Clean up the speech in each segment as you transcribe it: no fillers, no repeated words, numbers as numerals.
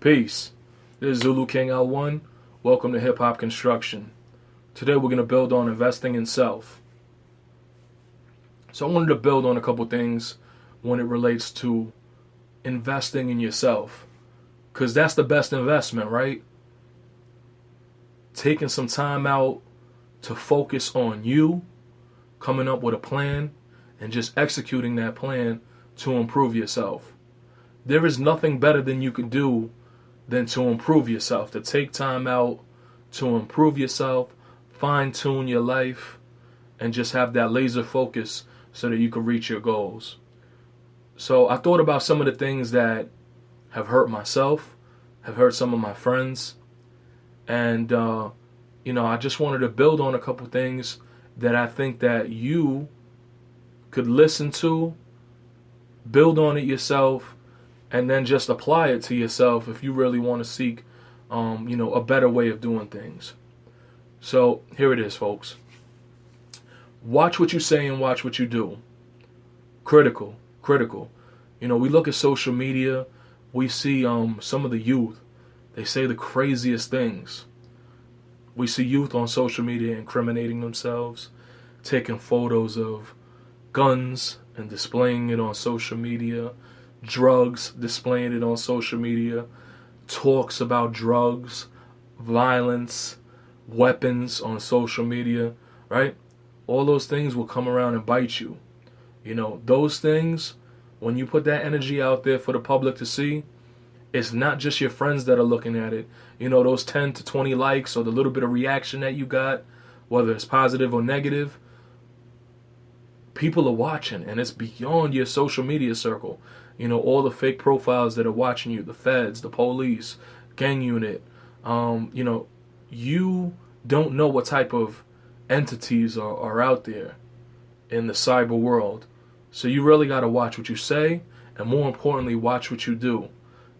Peace. This is Zulu King L1. Welcome to Hip Hop Construction. Today we're going to build on investing in self. So I wanted to build on a couple things when it relates to investing in yourself. Because that's the best investment, right? Taking some time out to focus on you, coming up with a plan, and just executing that plan to improve yourself. There is nothing better than you can do than to improve yourself, to take time out to improve yourself, fine-tune your life, and just have that laser focus so that you can reach your goals. So I thought about some of the things that have hurt myself, have hurt some of my friends, and I just wanted to build on a couple things that I think that you could listen to, build on it yourself, and then just apply it to yourself if you really want to seek, a better way of doing things. So here it is, folks. Watch what you say and watch what you do. Critical. We look at social media, we see some of the youth. They say the craziest things. We see youth on social media incriminating themselves, taking photos of guns and displaying it on social media, drugs, displaying it on social media, talks about drugs, violence, weapons on social media, right? All those things will come around and bite you. Those things, when you put that energy out there for the public to see, it's not just your friends that are looking at it. Those 10 to 20 likes or the little bit of reaction that you got, whether it's positive or negative, people are watching, and it's beyond your social media circle. All the fake profiles that are watching you, the feds, the police, gang unit. You don't know what type of entities are out there in the cyber world. So you really got to watch what you say, and more importantly, watch what you do.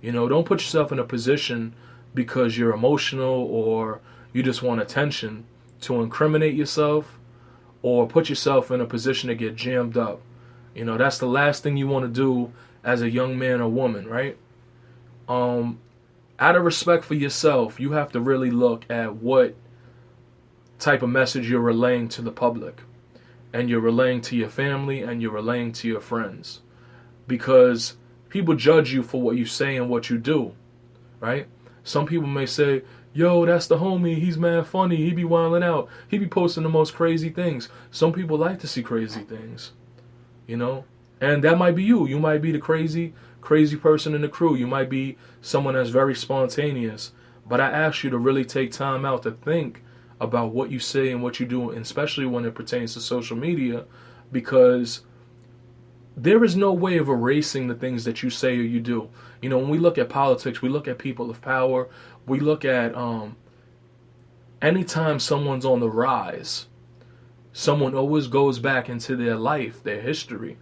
Don't put yourself in a position because you're emotional or you just want attention to incriminate yourself or put yourself in a position to get jammed up. That's the last thing you want to do as a young man or woman, right? Out of respect for yourself, you have to really look at what type of message you're relaying to the public, and you're relaying to your family, and you're relaying to your friends. Because people judge you for what you say and what you do, right? Some people may say, yo, that's the homie, he's mad funny, he be wilding out, he be posting the most crazy things. Some people like to see crazy things, and that might be you. You might be the crazy person in the crew. You might be someone that's very spontaneous. But I ask you to really take time out to think about what you say and what you do, and especially when it pertains to social media, because there is no way of erasing the things that you say or you do. When we look at politics, we look at people of power, we look at anytime someone's on the rise, someone always goes back into their life, their history,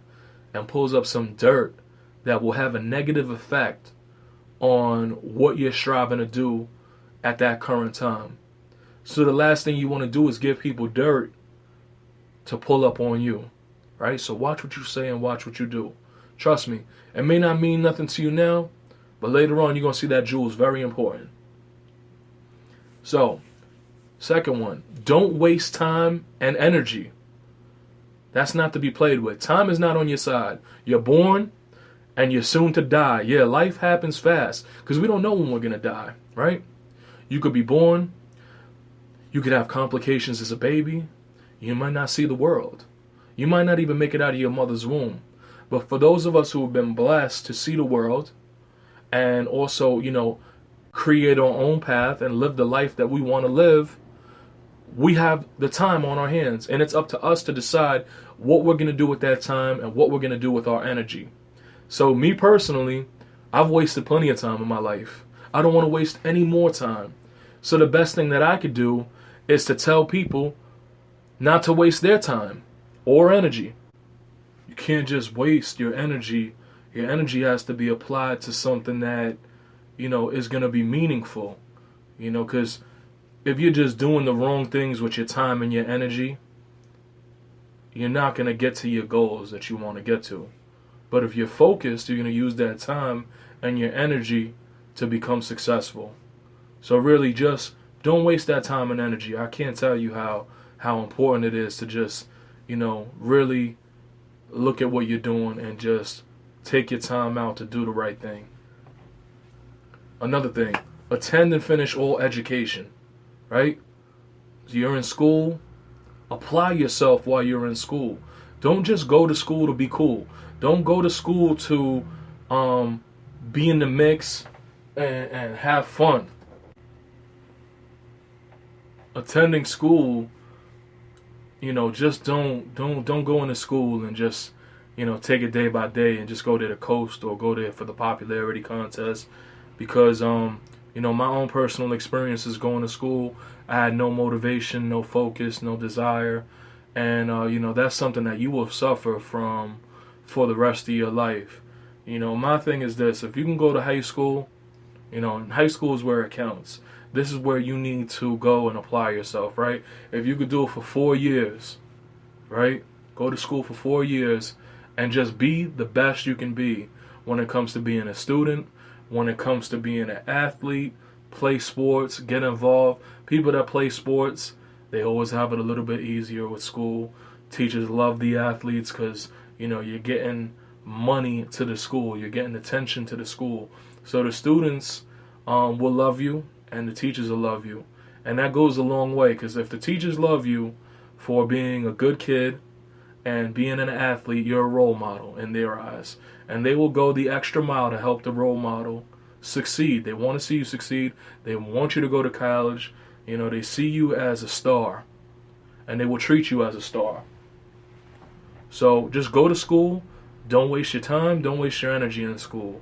and pulls up some dirt that will have a negative effect on what you're striving to do at that current time. So the last thing you want to do is give people dirt to pull up on you, right? So watch what you say and watch what you do. Trust me, it may not mean nothing to you now, but later on you're going to see that jewel is very important. So, second one, don't waste time and energy. That's not to be played with. Time is not on your side. You're born and you're soon to die. Yeah, life happens fast because we don't know when we're going to die, right? You could be born. You could have complications as a baby. You might not see the world. You might not even make it out of your mother's womb. But for those of us who have been blessed to see the world and also, create our own path and live the life that we want to live, we have the time on our hands, and it's up to us to decide what we're going to do with that time and what we're going to do with our energy. So me personally, I've wasted plenty of time in my life. I don't want to waste any more time. So the best thing that I could do is to tell people not to waste their time or energy. You can't just waste your energy. Your energy has to be applied to something that, is going to be meaningful. Because if you're just doing the wrong things with your time and your energy, you're not going to get to your goals that you want to get to. But if you're focused, you're going to use that time and your energy to become successful. So really just don't waste that time and energy. I can't tell you how important it is to just, really look at what you're doing and just take your time out to do the right thing. Another thing, attend and finish all education, right? You're in school, apply yourself while you're in school. Don't just go to school to be cool. Don't go to school to be in the mix and have fun. Attending school, just don't go into school and just, take it day by day and just go there to coast or go there for the popularity contest. Because, my own personal experiences going to school, I had no motivation, no focus, no desire. And, that's something that you will suffer from for the rest of your life. My thing is this: if you can go to high school, and high school is where it counts. This is where you need to go and apply yourself, right? If you could do it for 4 years, right? Go to school for 4 years and just be the best you can be when it comes to being a student, when it comes to being an athlete, play sports, get involved. People that play sports, they always have it a little bit easier with school. Teachers love the athletes because, you're getting money to the school. You're getting attention to the school. So the students will love you and the teachers will love you. And that goes a long way, because if the teachers love you for being a good kid and being an athlete, you're a role model in their eyes. And they will go the extra mile to help the role model succeed. They want to see you succeed. They want you to go to college. They see you as a star. And they will treat you as a star. So just go to school. Don't waste your time. Don't waste your energy in school.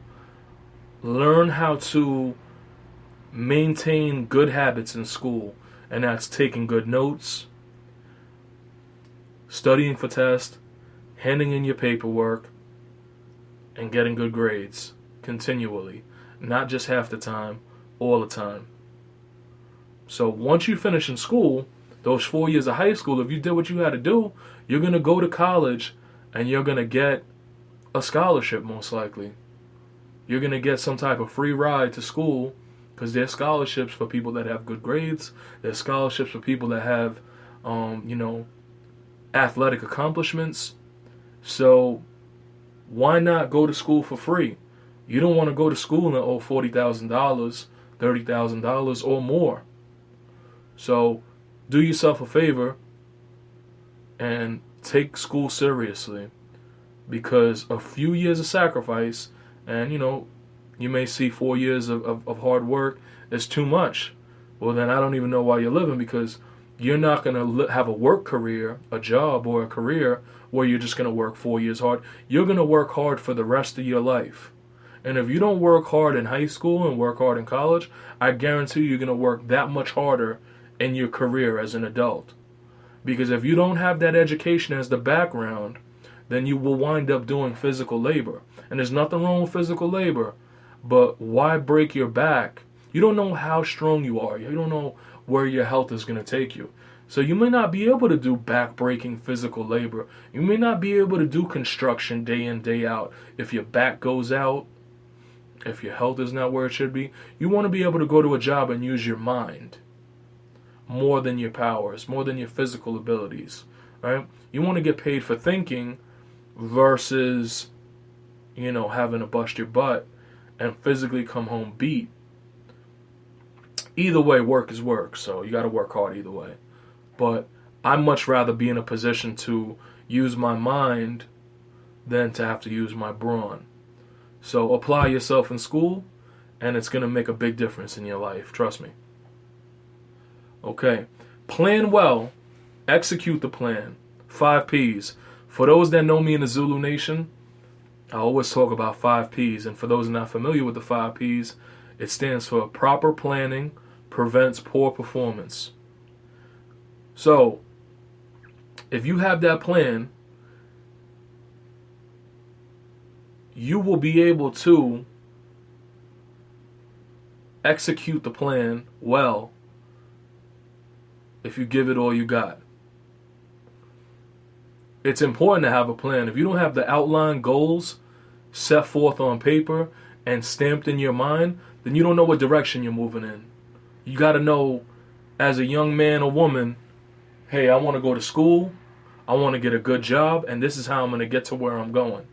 Learn how to maintain good habits in school. And that's taking good notes, studying for tests, handing in your paperwork, and getting good grades continually. Not just half the time, all the time. So once you finish in school, those 4 years of high school, if you did what you had to do, you're going to go to college and you're going to get a scholarship most likely. You're going to get some type of free ride to school, because there's scholarships for people that have good grades. There's scholarships for people that have, athletic accomplishments. So why not go to school for free? You don't want to go to school and owe $40,000, $30,000 or more. So do yourself a favor and take school seriously, because a few years of sacrifice, and you may see 4 years of hard work is too much. Well, then I don't even know why you're living, because you're not going to have a work career, a job or a career where you're just going to work 4 years hard. You're going to work hard for the rest of your life. And if you don't work hard in high school and work hard in college, I guarantee you're going to work that much harder in your career as an adult. Because if you don't have that education as the background, then you will wind up doing physical labor. And there's nothing wrong with physical labor, but why break your back? You don't know how strong you are. You don't know where your health is going to take you. So you may not be able to do back-breaking physical labor. You may not be able to do construction day in, day out. If your back goes out, if your health is not where it should be, you want to be able to go to a job and use your mind more than your powers, more than your physical abilities, right? You want to get paid for thinking versus, having to bust your butt and physically come home beat. Either way, work is work, so you got to work hard either way. But I'd much rather be in a position to use my mind than to have to use my brawn. So apply yourself in school, and it's going to make a big difference in your life. Trust me. Okay. Plan well. Execute the plan. 5 P's. For those that know me in the Zulu Nation, I always talk about 5 P's. And for those not familiar with the 5 P's, it stands for proper planning prevents poor performance. So, if you have that plan, you will be able to execute the plan well if you give it all you got. It's important to have a plan. If you don't have the outline goals set forth on paper and stamped in your mind, then you don't know what direction you're moving in. You got to know, as a young man or woman, hey, I want to go to school, I want to get a good job, and this is how I'm going to get to where I'm going.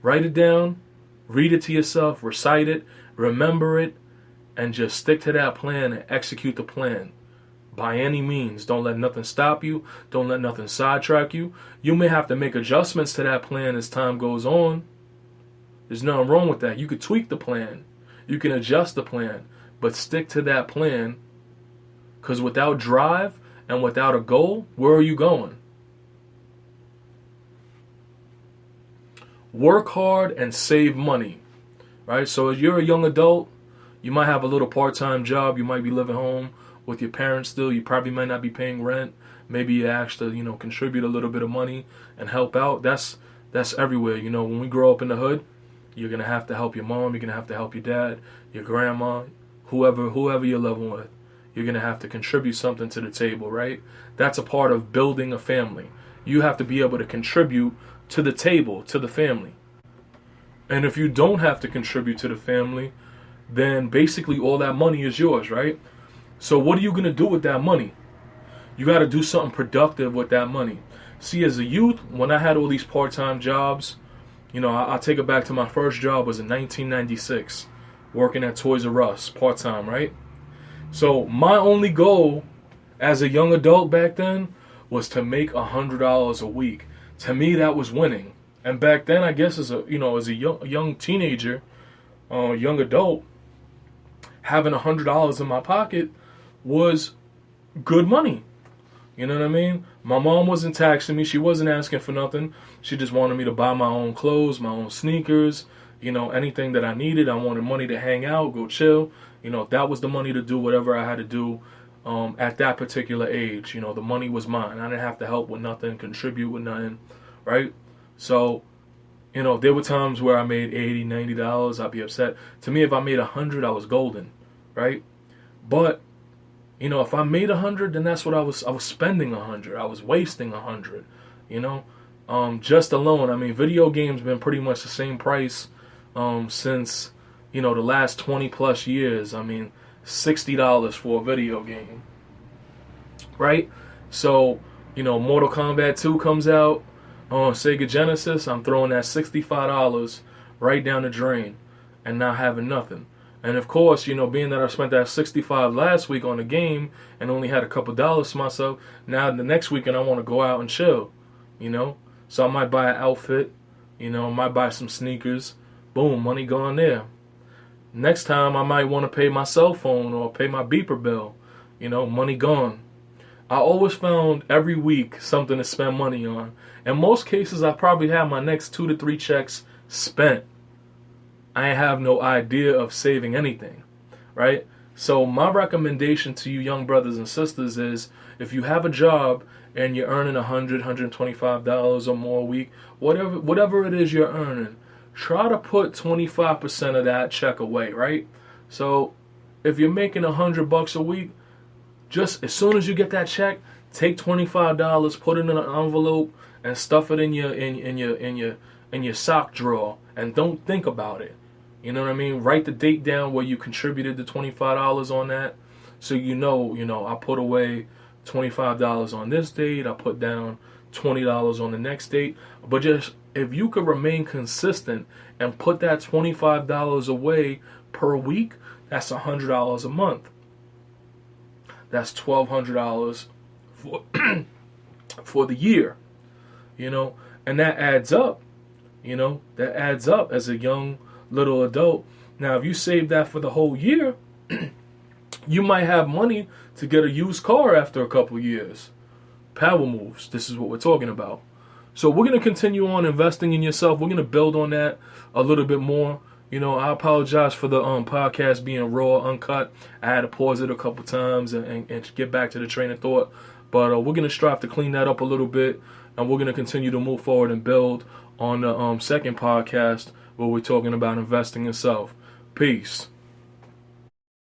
Write it down, read it to yourself, recite it, remember it, and just stick to that plan and execute the plan. By any means, don't let nothing stop you. Don't let nothing sidetrack you. You may have to make adjustments to that plan as time goes on. There's nothing wrong with that. You could tweak the plan. You can adjust the plan. But stick to that plan. Because without drive and without a goal, where are you going? Work hard and save money. Right? So if you're a young adult, you might have a little part-time job. You might be living home with your parents still. You probably might not be paying rent. Maybe you actually, contribute a little bit of money and help out. That's everywhere. When we grow up in the hood, you're going to have to help your mom. You're going to have to help your dad, your grandma, whoever you're living with. You're going to have to contribute something to the table, right? That's a part of building a family. You have to be able to contribute to the table, to the family. And if you don't have to contribute to the family, then basically all that money is yours, right? So what are you going to do with that money? You got to do something productive with that money. See, as a youth, when I had all these part-time jobs, I'll take it back to my first job was in 1996, working at Toys R Us, part-time, right? So my only goal as a young adult back then was to make $100 a week. To me, that was winning. And back then, I guess as a young teenager, young adult, having $100 in my pocket was good money. You know what I mean? My mom wasn't taxing me. She wasn't asking for nothing. She just wanted me to buy my own clothes, my own sneakers, anything that I needed. I wanted money to hang out, go chill. That was the money to do whatever I had to do at that particular age. The money was mine. I didn't have to help with nothing, contribute with nothing, right? So, there were times where I made $80, $90. I'd be upset. To me, if I made $100, I was golden, right? But if I made $100, then that's what I was spending $100. I was wasting $100. Just alone. Video games been pretty much the same price since the last 20 plus years. $60 for a video game, right? So Mortal Kombat 2 comes out on Sega Genesis. I'm throwing that $65 right down the drain and not having nothing. And of course, being that I spent that $65 last week on a game and only had a couple dollars to myself, now the next weekend I want to go out and chill, So I might buy an outfit, might buy some sneakers. Boom, money gone there. Next time I might want to pay my cell phone or pay my beeper bill, money gone. I always found every week something to spend money on. In most cases, I probably have my next 2 to 3 checks spent. I have no idea of saving anything, right? So my recommendation to you young brothers and sisters is if you have a job and you're earning $100, $125 or more a week, whatever it is you're earning, try to put 25% of that check away, right? So if you're making $100 a week, just as soon as you get that check, take $25, put it in an envelope, and stuff it in your sock drawer, and don't think about it. You know what I mean? Write the date down where you contributed the $25 on that, so I put away $25 on this date. I put down $20 on the next date. But just if you could remain consistent and put that $25 away per week, that's $100 a month. That's $1,200 for the year. And that adds up. That adds up as a young little adult. Now, if you save that for the whole year, you might have money to get a used car after a couple years. Power moves. This is what we're talking about. So we're going to continue on investing in yourself. We're going to build on that a little bit more. I apologize for the podcast being raw, uncut. I had to pause it a couple times and get back to the train of thought. But we're going to strive to clean that up a little bit. And we're going to continue to move forward and build on the second podcast where we're talking about investing in self. Peace.